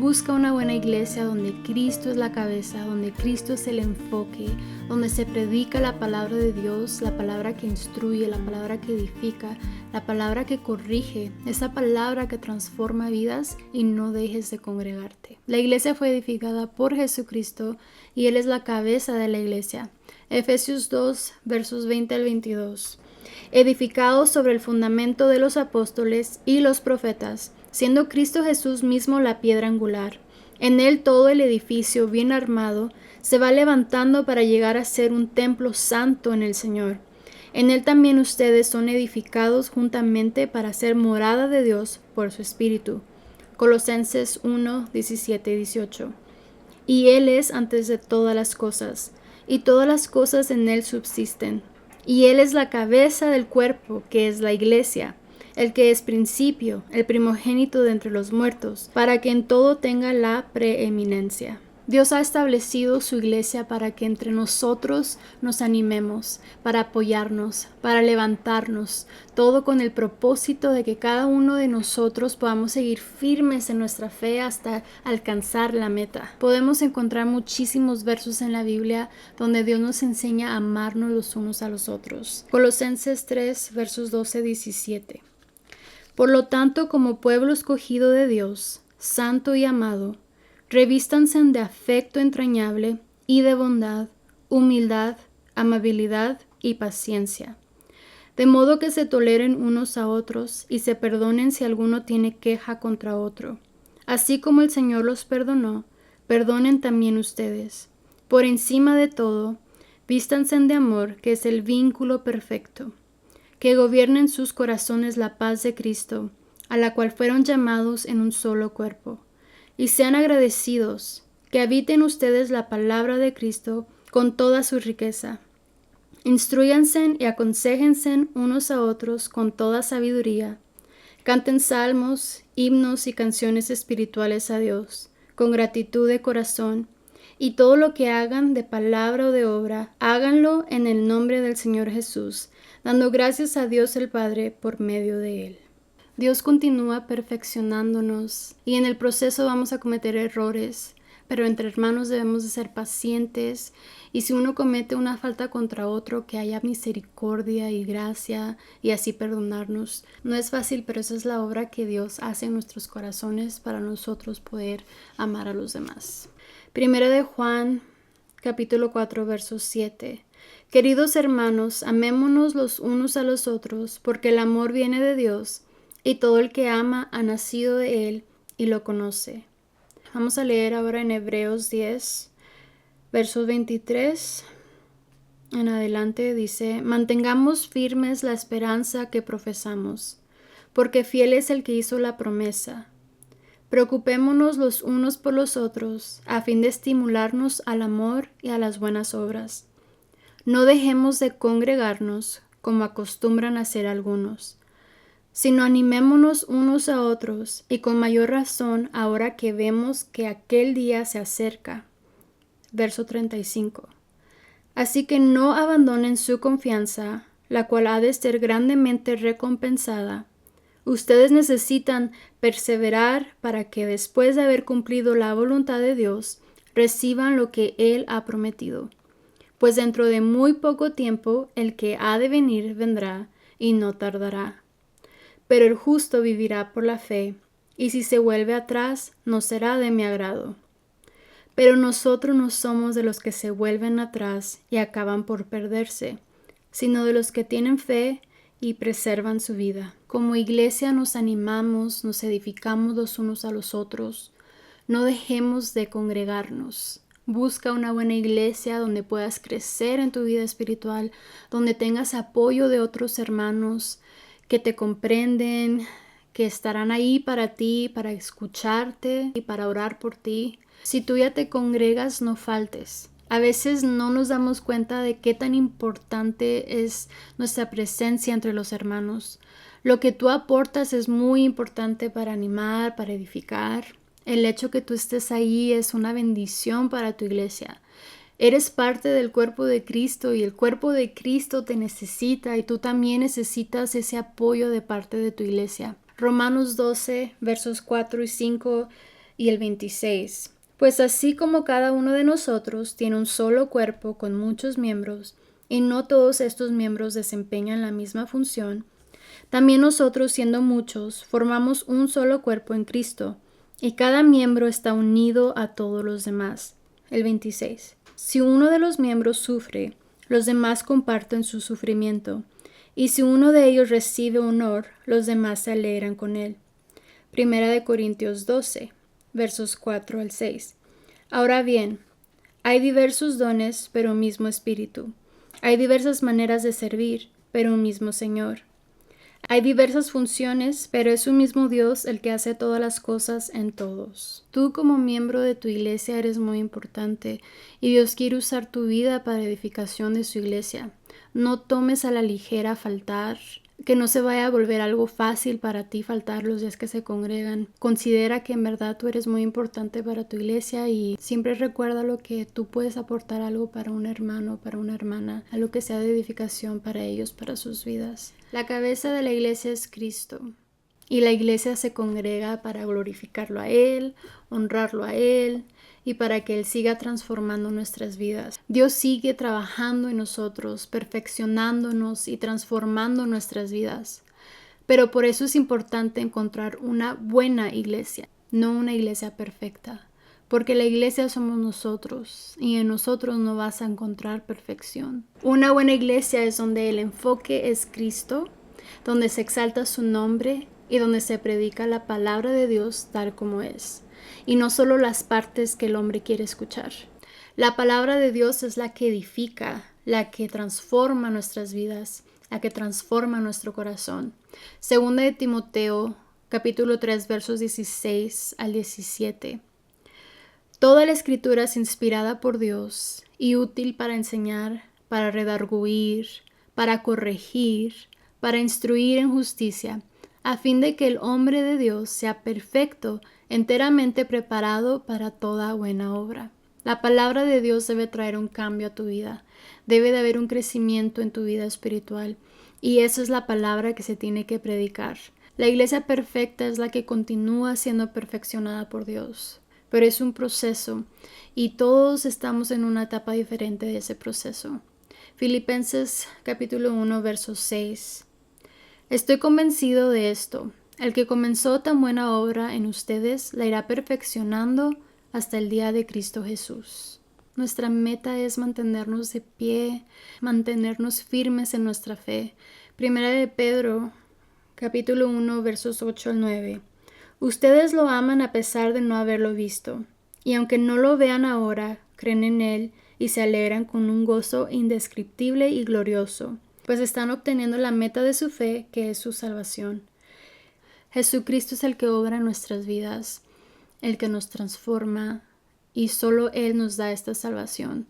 Busca una buena iglesia donde Cristo es la cabeza, donde Cristo es el enfoque, donde se predica la palabra de Dios, la palabra que instruye, la palabra que edifica, la palabra que corrige, esa palabra que transforma vidas, y no dejes de congregarte. La iglesia fue edificada por Jesucristo y Él es la cabeza de la iglesia. Efesios 2, versos 20 al 22. Edificados sobre el fundamento de los apóstoles y los profetas, siendo Cristo Jesús mismo la piedra angular. En Él todo el edificio bien armado se va levantando para llegar a ser un templo santo en el Señor. En Él también ustedes son edificados juntamente para ser morada de Dios por su Espíritu. Colosenses 1, 17 y 18. Y Él es antes de todas las cosas, y todas las cosas en Él subsisten. Y Él es la cabeza del cuerpo, que es la iglesia, el que es principio, el primogénito de entre los muertos, para que en todo tenga la preeminencia. Dios ha establecido su iglesia para que entre nosotros nos animemos, para apoyarnos, para levantarnos, todo con el propósito de que cada uno de nosotros podamos seguir firmes en nuestra fe hasta alcanzar la meta. Podemos encontrar muchísimos versos en la Biblia donde Dios nos enseña a amarnos los unos a los otros. Colosenses 3, versos 12-17. Por lo tanto, como pueblo escogido de Dios, santo y amado, revístanse de afecto entrañable y de bondad, humildad, amabilidad y paciencia, de modo que se toleren unos a otros y se perdonen si alguno tiene queja contra otro. Así como el Señor los perdonó, perdonen también ustedes. Por encima de todo, vístanse de amor, que es el vínculo perfecto. Que gobierne en sus corazones la paz de Cristo, a la cual fueron llamados en un solo cuerpo. Y sean agradecidos, que habiten ustedes la palabra de Cristo con toda su riqueza. Instrúyanse y aconséjense unos a otros con toda sabiduría. Canten salmos, himnos y canciones espirituales a Dios, con gratitud de corazón, y todo lo que hagan de palabra o de obra, háganlo en el nombre del Señor Jesús, dando gracias a Dios el Padre por medio de Él. Dios continúa perfeccionándonos y en el proceso vamos a cometer errores, pero entre hermanos debemos de ser pacientes, y si uno comete una falta contra otro, que haya misericordia y gracia y así perdonarnos. No es fácil, pero esa es la obra que Dios hace en nuestros corazones para nosotros poder amar a los demás. Primera de Juan, capítulo 4, verso 7. Queridos hermanos, amémonos los unos a los otros, porque el amor viene de Dios, y todo el que ama ha nacido de Él y lo conoce. Vamos a leer ahora en Hebreos 10, versos 23 en adelante. Dice: mantengamos firmes la esperanza que profesamos, porque fiel es el que hizo la promesa. Preocupémonos los unos por los otros, a fin de estimularnos al amor y a las buenas obras. No dejemos de congregarnos, como acostumbran hacer algunos, sino animémonos unos a otros, y con mayor razón ahora que vemos que aquel día se acerca. Verso 35. Así que no abandonen su confianza, la cual ha de ser grandemente recompensada. Ustedes necesitan perseverar para que después de haber cumplido la voluntad de Dios, reciban lo que Él ha prometido. Pues dentro de muy poco tiempo el que ha de venir vendrá y no tardará. Pero el justo vivirá por la fe, y si se vuelve atrás, no será de mi agrado. Pero nosotros no somos de los que se vuelven atrás y acaban por perderse, sino de los que tienen fe y preservan su vida. Como iglesia nos animamos, nos edificamos los unos a los otros. No dejemos de congregarnos. Busca una buena iglesia donde puedas crecer en tu vida espiritual, donde tengas apoyo de otros hermanos que te comprenden, que estarán ahí para ti, para escucharte y para orar por ti. Si tú ya te congregas, no faltes. A veces no nos damos cuenta de qué tan importante es nuestra presencia entre los hermanos. Lo que tú aportas es muy importante para animar, para edificar. El hecho que tú estés ahí es una bendición para tu iglesia. Eres parte del cuerpo de Cristo y el cuerpo de Cristo te necesita, y tú también necesitas ese apoyo de parte de tu iglesia. Romanos 12, versos 4 y 5 y el 26. Pues así como cada uno de nosotros tiene un solo cuerpo con muchos miembros, y no todos estos miembros desempeñan la misma función, también nosotros, siendo muchos, formamos un solo cuerpo en Cristo, y cada miembro está unido a todos los demás. El 26. Si uno de los miembros sufre, los demás comparten su sufrimiento, y si uno de ellos recibe honor, los demás se alegran con él. Primera de Corintios 12, versos 4 al 6. Ahora bien, hay diversos dones, pero un mismo Espíritu. Hay diversas maneras de servir, pero un mismo Señor. Hay diversas funciones, pero es un mismo Dios el que hace todas las cosas en todos. Tú como miembro de tu iglesia eres muy importante y Dios quiere usar tu vida para edificación de su iglesia. No tomes a la ligera faltar, que no se vaya a volver algo fácil para ti faltar los días que se congregan. Considera que en verdad tú eres muy importante para tu iglesia y siempre recuerda lo que tú puedes aportar algo para un hermano, para una hermana, algo que sea de edificación para ellos, para sus vidas. La cabeza de la iglesia es Cristo y la iglesia se congrega para glorificarlo a Él, honrarlo a Él y para que Él siga transformando nuestras vidas. Dios sigue trabajando en nosotros, perfeccionándonos y transformando nuestras vidas. Pero por eso es importante encontrar una buena iglesia, no una iglesia perfecta. Porque la iglesia somos nosotros y en nosotros no vas a encontrar perfección. Una buena iglesia es donde el enfoque es Cristo, donde se exalta su nombre y donde se predica la palabra de Dios tal como es. Y no solo las partes que el hombre quiere escuchar. La palabra de Dios es la que edifica, la que transforma nuestras vidas, la que transforma nuestro corazón. Segunda de Timoteo, capítulo 3, versos 16 al 17. Toda la escritura es inspirada por Dios y útil para enseñar, para redarguir, para corregir, para instruir en justicia, a fin de que el hombre de Dios sea perfecto, enteramente preparado para toda buena obra. La palabra de Dios debe traer un cambio a tu vida. Debe de haber un crecimiento en tu vida espiritual. Y esa es la palabra que se tiene que predicar. La iglesia perfecta es la que continúa siendo perfeccionada por Dios. Pero es un proceso y todos estamos en una etapa diferente de ese proceso. Filipenses capítulo 1, verso 6. Estoy convencido de esto. El que comenzó tan buena obra en ustedes la irá perfeccionando hasta el día de Cristo Jesús. Nuestra meta es mantenernos de pie, mantenernos firmes en nuestra fe. Primera de Pedro, capítulo 1, versos 8 al 9. Ustedes lo aman a pesar de no haberlo visto, y aunque no lo vean ahora, creen en Él y se alegran con un gozo indescriptible y glorioso, pues están obteniendo la meta de su fe, que es su salvación. Jesucristo es el que obra en nuestras vidas, el que nos transforma, y solo Él nos da esta salvación.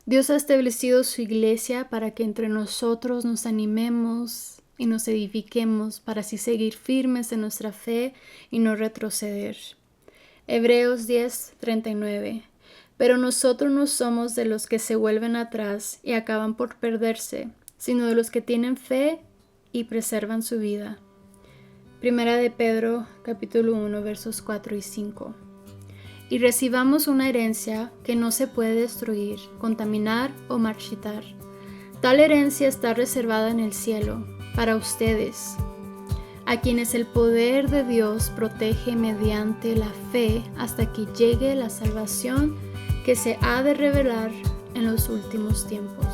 Dios ha establecido su iglesia para que entre nosotros nos animemos y nos edifiquemos para así seguir firmes en nuestra fe y no retroceder. Hebreos 10:39. Pero nosotros no somos de los que se vuelven atrás y acaban por perderse, sino de los que tienen fe y preservan su vida. Primera de Pedro, capítulo 1, versos 4 y 5. Y recibamos una herencia que no se puede destruir, contaminar o marchitar. Tal herencia está reservada en el cielo, para ustedes, a quienes el poder de Dios protege mediante la fe hasta que llegue la salvación que se ha de revelar en los últimos tiempos.